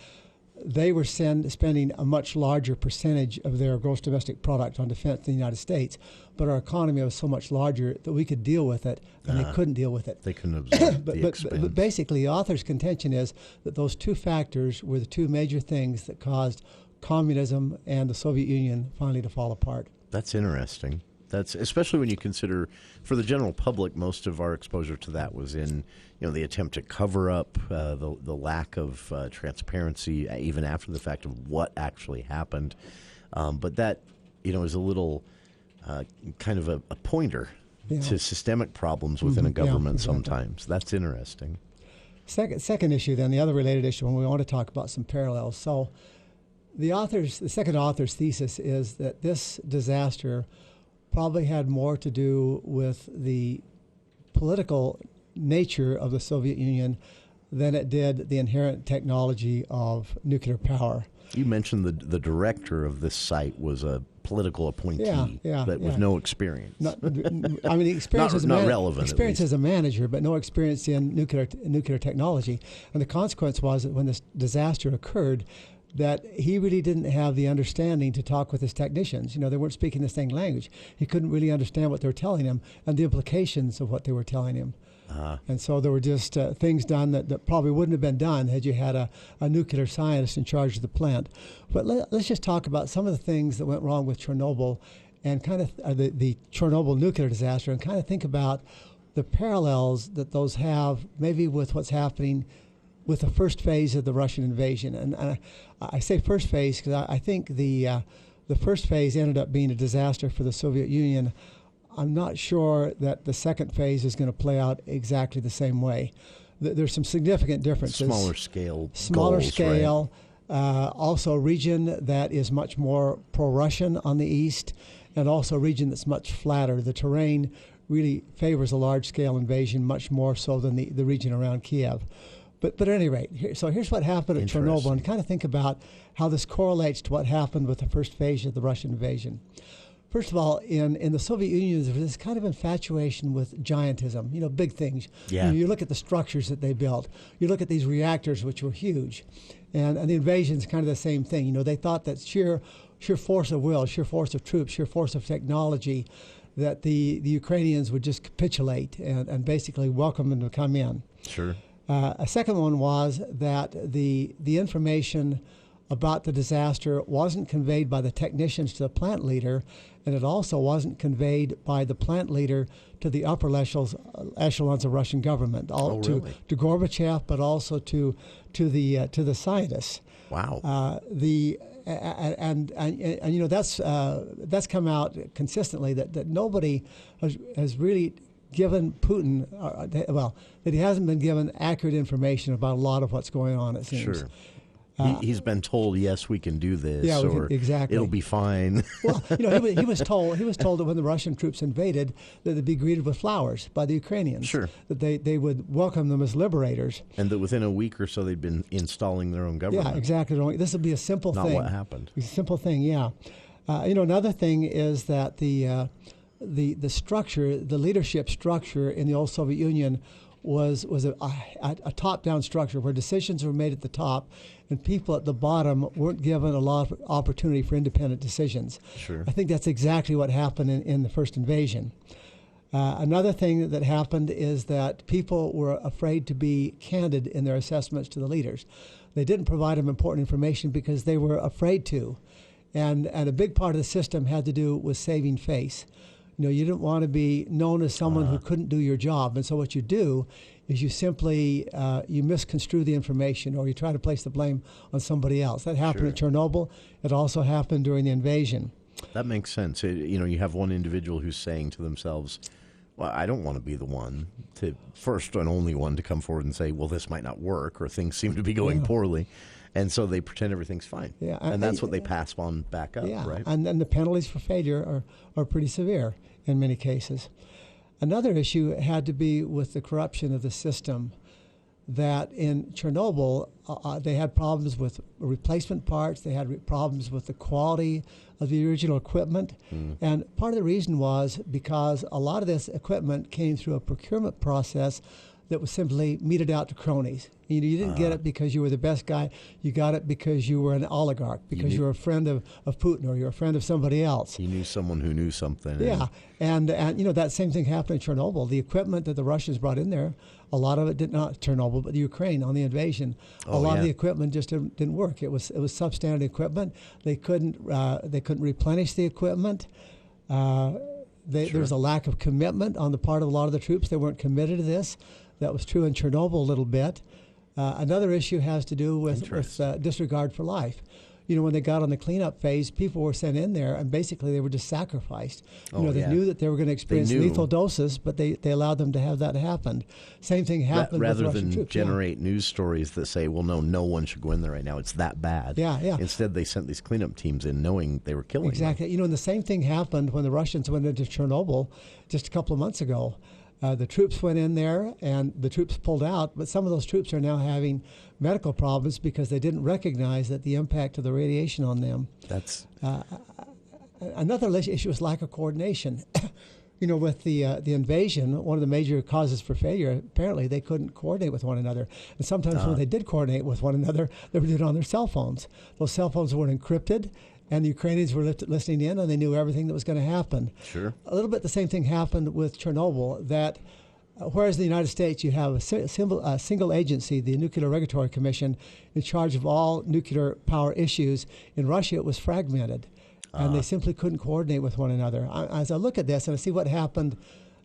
they were spending a much larger percentage of their gross domestic product on defense in the United States, but our economy was so much larger that we could deal with it, and they couldn't deal with it. They couldn't absorb the expense. But basically, the author's contention is that those two factors were the two major things that caused communism and the Soviet Union finally to fall apart. That's interesting. That's especially when you consider, for the general public, most of our exposure to that was in, the attempt to cover up the lack of transparency, even after the fact of what actually happened. But that, is a little kind of a pointer to systemic problems within a government sometimes. That's interesting. Second issue, then, the other related issue, when we want to talk about some parallels. So, the second author's thesis is that this disaster probably had more to do with the political nature of the Soviet Union than it did the inherent technology of nuclear power. You mentioned the director of this site was a political appointee with no experience. Experience as not relevant. Experience as a manager, but no experience in nuclear technology. And the consequence was that when this disaster occurred, that he really didn't have the understanding to talk with his technicians. They weren't speaking the same language. He couldn't really understand what they were telling him and the implications of what they were telling him. And so there were just things done that probably wouldn't have been done had you had a nuclear scientist in charge of the plant. But let's just talk about some of the things that went wrong with Chernobyl and kind of the Chernobyl nuclear disaster, and kind of think about the parallels that those have maybe with what's happening with the first phase of the Russian invasion. And I say first phase because I think the first phase ended up being a disaster for the Soviet Union. I'm not sure that the second phase is going to play out exactly the same way. There's some significant differences. Smaller scale. Smaller goals, scale. Right? Also a region that is much more pro-Russian on the east, and also a region that's much flatter. The terrain really favors a large-scale invasion much more so than the region around Kiev. But at any rate, here's what happened at Chernobyl, and kind of think about how this correlates to what happened with the first phase of the Russian invasion. First of all, in the Soviet Union, there was this kind of infatuation with giantism, big things. Yeah. You look at the structures that they built. You look at these reactors, which were huge. And the invasion is kind of the same thing. They thought that sheer force of will, sheer force of troops, sheer force of technology, that the Ukrainians would just capitulate and basically welcome them to come in. Sure. A second one was that the information about the disaster wasn't conveyed by the technicians to the plant leader, and it also wasn't conveyed by the plant leader to the upper echelons of Russian government, to Gorbachev, but also to the scientists. Wow. That's come out consistently that nobody has really given Putin, that he hasn't been given accurate information about a lot of what's going on, it seems. Sure. He's been told, yes, we can do this, exactly. It'll be fine. Well, he was told that when the Russian troops invaded, that they'd be greeted with flowers by the Ukrainians. Sure. That they would welcome them as liberators. And that within a week or so, they'd been installing their own government. Yeah, exactly. This would be a simple thing. Not what happened. A simple thing, yeah. Another thing is that the structure, the leadership structure in the old Soviet Union was a top-down structure where decisions were made at the top and people at the bottom weren't given a lot of opportunity for independent decisions. Sure. I think that's exactly what happened in the first invasion. Another thing that happened is that people were afraid to be candid in their assessments to the leaders. They didn't provide them important information because they were afraid to. And a big part of the system had to do with saving face. You didn't want to be known as someone who couldn't do your job. And so what you do is you simply you misconstrue the information, or you try to place the blame on somebody else. That happened at Chernobyl. It also happened during the invasion. That makes sense. You have one individual who's saying to themselves, well, I don't want to be the one to first and only one to come forward and say, well, this might not work, or things seem to be going poorly. And so they pretend everything's fine. Yeah, and that's what they pass on back up, yeah, right? And the penalties for failure are pretty severe in many cases. Another issue had to be with the corruption of the system, that in Chernobyl, they had problems with replacement parts, they had problems with the quality of the original equipment. And part of the reason was because a lot of this equipment came through a procurement process that was simply meted out to cronies. You didn't get it because you were the best guy. You got it because you were an oligarch, because you were a friend of Putin, or you're a friend of somebody else. You knew someone who knew something. Yeah, and that same thing happened in Chernobyl. The equipment that the Russians brought in there, a lot of it did not Chernobyl, but the Ukraine on the invasion. A lot of the equipment just didn't work. It was substandard equipment. They couldn't replenish the equipment. There was a lack of commitment on the part of a lot of the troops. They weren't committed to this. That was true in Chernobyl a little bit. Another issue has to do with disregard for life. When they got on the cleanup phase, people were sent in there, and basically they were just sacrificed. They knew that they were going to experience lethal doses, but they allowed them to have that happen. Same thing happened rather with Russian than troops. generate news stories that say, well, no one should go in there right now. It's that bad. Yeah. Instead, they sent these cleanup teams in knowing they were killing them. Exactly. And the same thing happened when the Russians went into Chernobyl just a couple of months ago. The troops went in there, and the troops pulled out, but some of those troops are now having medical problems because they didn't recognize that the impact of the radiation on them. That's another issue is lack of coordination. with the invasion, one of the major causes for failure, apparently they couldn't coordinate with one another. And sometimes when they did coordinate with one another, they were doing it on their cell phones. Those cell phones weren't encrypted, and the Ukrainians were listening in, and they knew everything that was going to happen. Sure. A little bit the same thing happened with Chernobyl, that whereas in the United States you have a single agency, the Nuclear Regulatory Commission, in charge of all nuclear power issues, in Russia it was fragmented. And they simply couldn't coordinate with one another. As I look at this and I see what happened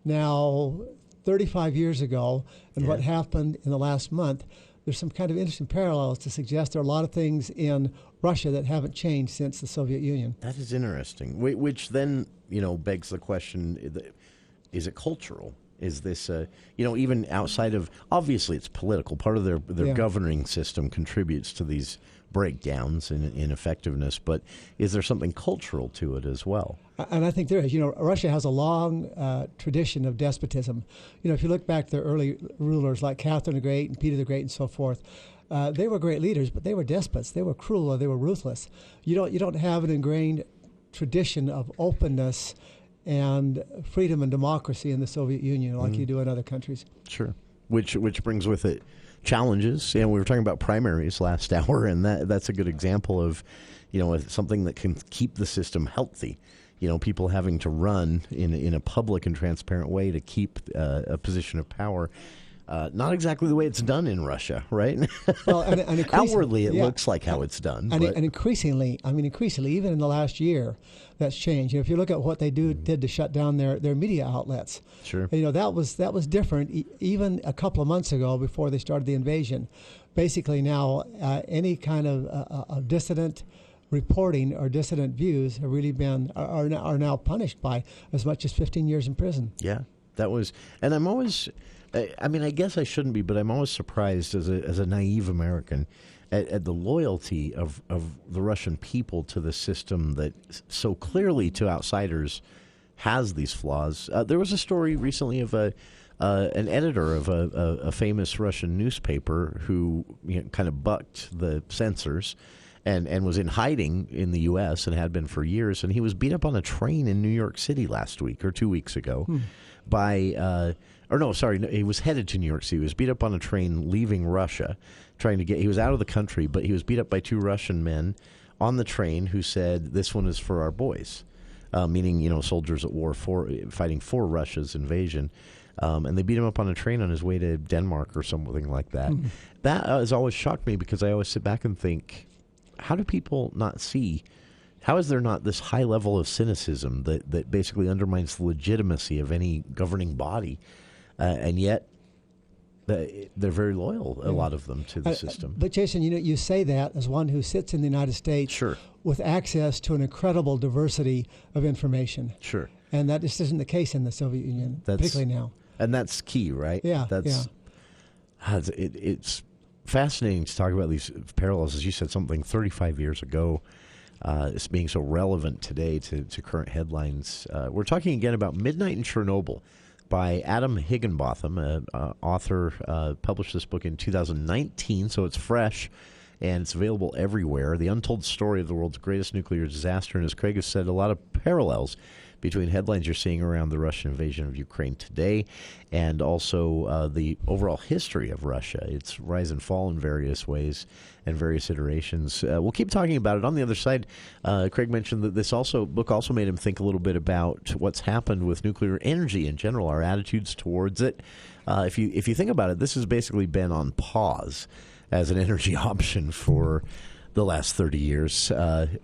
now 35 years ago and what happened in the last month, there's some kind of interesting parallels to suggest there are a lot of things in Russia that haven't changed since the Soviet Union. That is interesting, which then, begs the question, is it cultural? Is this, even outside of, obviously it's political, part of their governing system contributes to these breakdowns in effectiveness, but is there something cultural to it as well? And I think there is. Russia has a long tradition of despotism. If you look back to the early rulers like Catherine the Great and Peter the Great and so forth, they were great leaders, but they were despots. They were cruel or they were ruthless. You don't have an ingrained tradition of openness and freedom and democracy in the Soviet Union like you do in other countries. Sure. Which brings with it challenges. We were talking about primaries last hour, and that's a good example of, something that can keep the system healthy. People having to run in a public and transparent way to keep a position of power. Not exactly the way it's done in Russia, right? Well, and outwardly it looks like how it's done. And increasingly, even in the last year, that's changed. If you look at what they did to shut down their media outlets, sure, that was different even a couple of months ago before they started the invasion. Basically, now any kind of dissident reporting or dissident views have really are now punished by as much as 15 years in prison. Yeah, that was, and I'm always. I guess I shouldn't be, but I'm always surprised as a naive American at the loyalty of the Russian people to the system that so clearly to outsiders has these flaws. There was a story recently of an editor of a famous Russian newspaper who kind of bucked the censors and was in hiding in the U.S. and had been for years, and he was beat up on a train in New York City last week or 2 weeks ago by... he was headed to New York City. He was beat up on a train leaving Russia, he was out of the country, but he was beat up by two Russian men on the train who said, "This one is for our boys," meaning, soldiers at war fighting for Russia's invasion. And they beat him up on a train on his way to Denmark or something like that. Mm-hmm. That has always shocked me because I always sit back and think, how do people not see? How is there not this high level of cynicism that basically undermines the legitimacy of any governing body? And yet, they're very loyal, a lot of them, to the system. But Jason, you say that as one who sits in the United States sure. with access to an incredible diversity of information. Sure. And that just isn't the case in the Soviet Union, particularly now. And that's key, right? Yeah. It's fascinating to talk about these parallels. As you said, something 35 years ago. It's being so relevant today to current headlines. We're talking again about Midnight in Chernobyl by Adam Higginbotham, author, published this book in 2019, so it's fresh, and it's available everywhere. The untold story of the world's greatest nuclear disaster, and as Craig has said, a lot of parallels between headlines you're seeing around the Russian invasion of Ukraine today and also the overall history of Russia, its rise and fall in various ways and various iterations. We'll keep talking about it. On the other side, Craig mentioned that this book also made him think a little bit about what's happened with nuclear energy in general, our attitudes towards it. If you think about it, this has basically been on pause as an energy option for the last 30 years.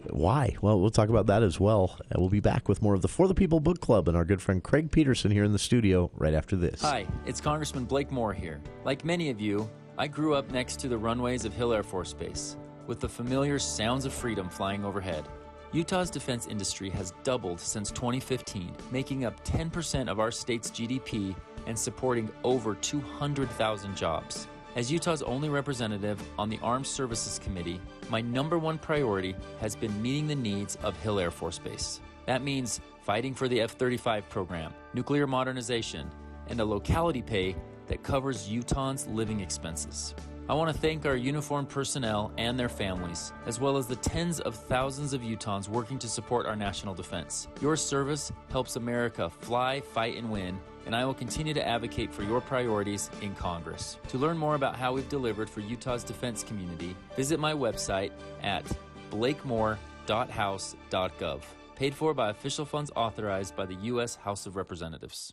Why? Well, we'll talk about that as well. We'll be back with more of the For the People Book Club and our good friend Craig Petersen here in the studio right after this. Hi, it's Congressman Blake Moore here. Like many of you, I grew up next to the runways of Hill Air Force Base, with the familiar sounds of freedom flying overhead. Utah's defense industry has doubled since 2015, making up 10% of our state's GDP and supporting over 200,000 jobs. As Utah's only representative on the Armed Services Committee, my number one priority has been meeting the needs of Hill Air Force Base. That means fighting for the F-35 program, nuclear modernization, and a locality pay that covers Utahns' living expenses. I want to thank our uniformed personnel and their families, as well as the tens of thousands of Utahns working to support our national defense. Your service helps America fly, fight, and win, and I will continue to advocate for your priorities in Congress. To learn more about how we've delivered for Utah's defense community, visit my website at blakemore.house.gov. Paid for by official funds authorized by the U.S. House of Representatives.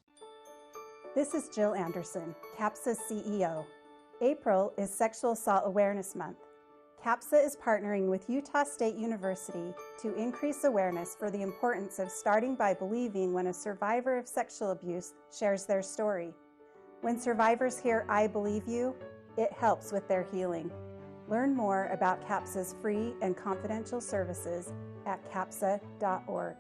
This is Jill Anderson, CAPSA's CEO. April is Sexual Assault Awareness Month. CAPSA is partnering with Utah State University to increase awareness for the importance of starting by believing when a survivor of sexual abuse shares their story. When survivors hear "I believe you," it helps with their healing. Learn more about CAPSA's free and confidential services at capsa.org.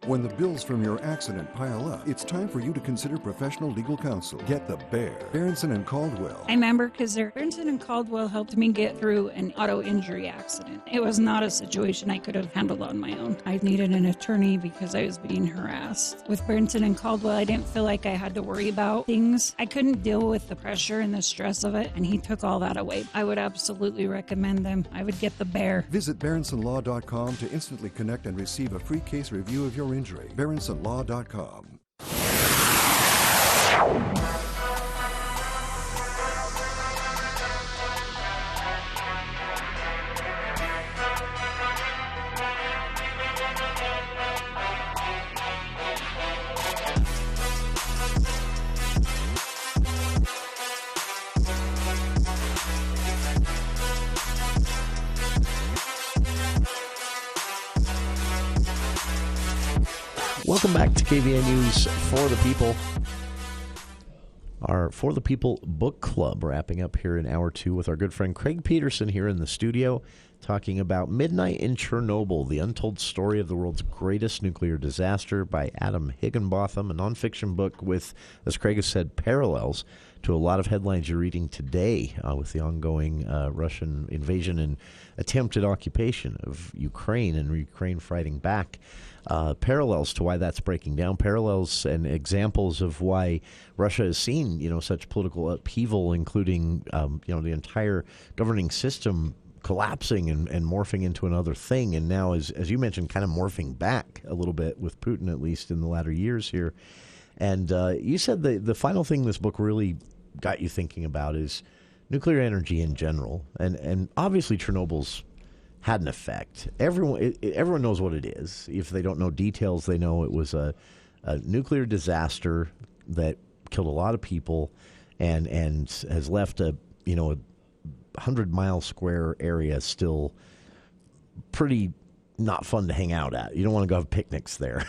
When the bills from your accident pile up, it's time for you to consider professional legal counsel. Get the Bear, Berenson and Caldwell. I'm Amber Kizzer. Berenson and Caldwell helped me get through an auto injury accident. It was not a situation I could have handled on my own. I needed an attorney because I was being harassed. With Berenson and Caldwell, I didn't feel like I had to worry about things. I couldn't deal with the pressure and the stress of it, and he took all that away. I would absolutely recommend them. I would get the Bear. Visit BerensonLaw.com to instantly connect and receive a free case review of your injury. BerensonLaw.com. Welcome back to KVN News For the People. Our For the People book club wrapping up here in hour 2 with our good friend Craig Petersen here in the studio talking about Midnight in Chernobyl, the untold story of the world's greatest nuclear disaster by Adam Higginbotham, a nonfiction book with, as Craig has said, parallels to a lot of headlines you're reading today with the ongoing Russian invasion and attempted occupation of Ukraine and Ukraine fighting back. Parallels to why that's breaking down, parallels and examples of why Russia has seen, such political upheaval, including, the entire governing system collapsing and morphing into another thing. And now, as you mentioned, kind of morphing back a little bit with Putin, at least in the latter years here. And you said the final thing this book really got you thinking about is nuclear energy in general. And obviously Chernobyl's had an effect. Everyone knows what it is. If they don't know details, they know it was a nuclear disaster that killed a lot of people and has left a 100-mile square area still pretty not fun to hang out at. You don't want to go have picnics there.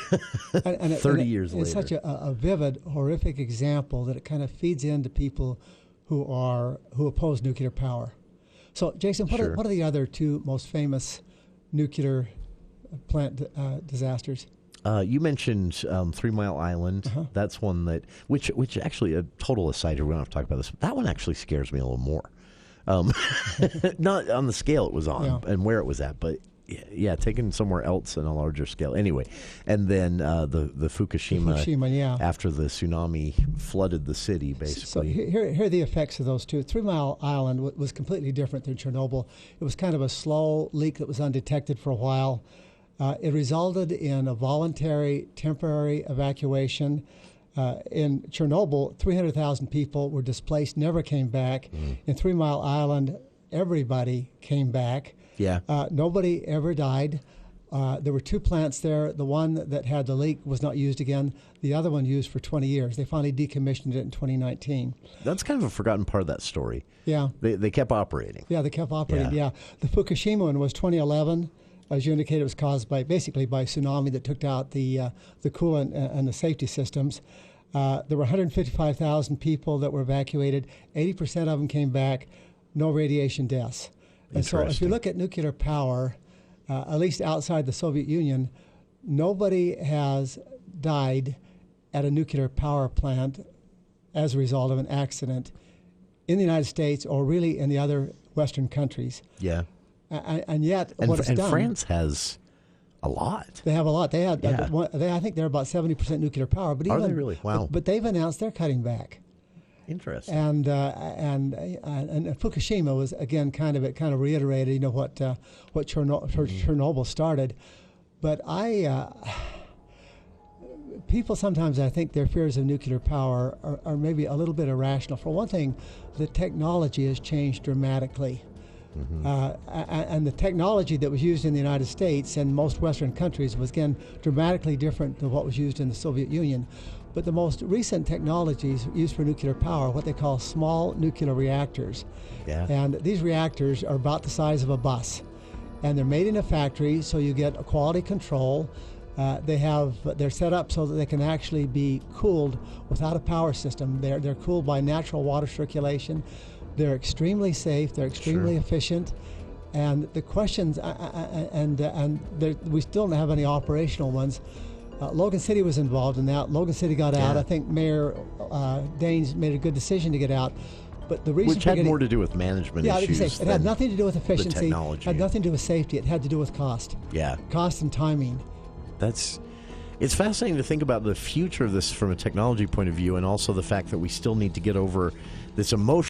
30 years later. It's such a vivid, horrific example that it kind of feeds into people who oppose nuclear power. So, Jason, what are the other two most famous nuclear plant disasters? You mentioned 3 Mile Island. Uh-huh. That's one that, which actually, a total aside here, we don't have to talk about this. That one actually scares me a little more. Not on the scale it was on and where it was at, but yeah, taken somewhere else on a larger scale. Anyway, and then the Fukushima, after the tsunami flooded the city, basically. So here are the effects of those two. 3 Mile Island was completely different than Chernobyl. It was kind of a slow leak that was undetected for a while. It resulted in a voluntary temporary evacuation. In Chernobyl, 300,000 people were displaced, never came back. In 3 Mile Island, everybody came back. Yeah. Nobody ever died. There were 2 plants there. The one that had the leak was not used again. The other one used for 20 years. They finally decommissioned it in 2019. That's kind of a forgotten part of that story. Yeah. They kept operating. Yeah, they kept operating, yeah. The Fukushima one was 2011. As you indicated, it was caused by tsunami that took out the coolant and the safety systems. There were 155,000 people that were evacuated. 80% of them came back. No radiation deaths. And so if you look at nuclear power, at least outside the Soviet Union, nobody has died at a nuclear power plant as a result of an accident in the United States or really in the other Western countries. Yeah. And yet, what it's done... France has a lot. They have a lot. They had, I think they're about 70% nuclear power. But Are they really? Wow. But they've announced they're cutting back. Interesting. And Fukushima was again kind of reiterated, what Chernobyl started. But people sometimes, I think, their fears of nuclear power are maybe a little bit irrational. For one thing, the technology has changed dramatically. And the technology that was used in the United States and most Western countries was, again, dramatically different than what was used in the Soviet Union. But the most recent technologies used for nuclear power are what they call small nuclear reactors. Yeah. And these reactors are about the size of a bus. And they're made in a factory, so you get a quality control. They're set up so that they can actually be cooled without a power system. They're cooled by natural water circulation. They're extremely safe. They're extremely efficient. And the questions, we still don't have any operational ones. Logan City was involved in that. Logan City got out. I think Mayor Daines made a good decision to get out. But the reason which had more to do with management issues. It had nothing to do with efficiency. The technology. It had nothing to do with safety. It had to do with cost. Yeah. Cost and timing. It's fascinating to think about the future of this from a technology point of view, and also the fact that we still need to get over this emotion